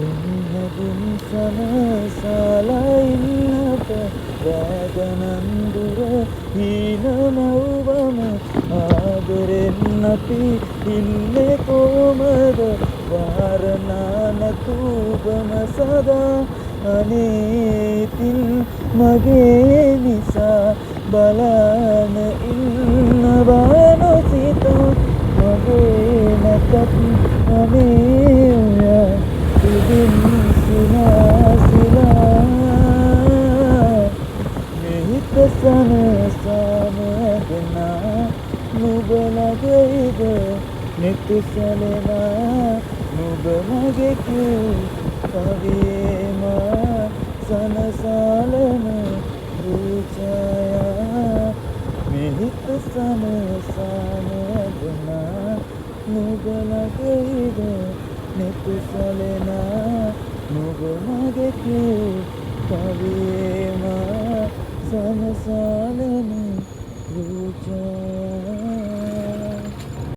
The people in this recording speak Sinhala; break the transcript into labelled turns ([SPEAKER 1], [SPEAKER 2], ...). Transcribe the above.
[SPEAKER 1] එන්නදින් සනසාලයින්නට වැගනන්දුර හීනමව්වම ආදරෙන් අපි ඉන්නේ කොමද වාරණා නැතුවම සදා අනේතින් මගේ නිසා බලන ඉන්නවා නොසිතා මගේ නැතත් අනේ ඔයා ඉදින් සිනාසිලා මෙහිත සනසාමදනා නුබලගේද නෙතුසලනා නුබ මගේ කිව් කවේම සනසාලන රූචයා මෙහිත සනසාමදනා නුබලගේද නෙතුසලනා නුබ මගේ කිව් කවේම සනසාලන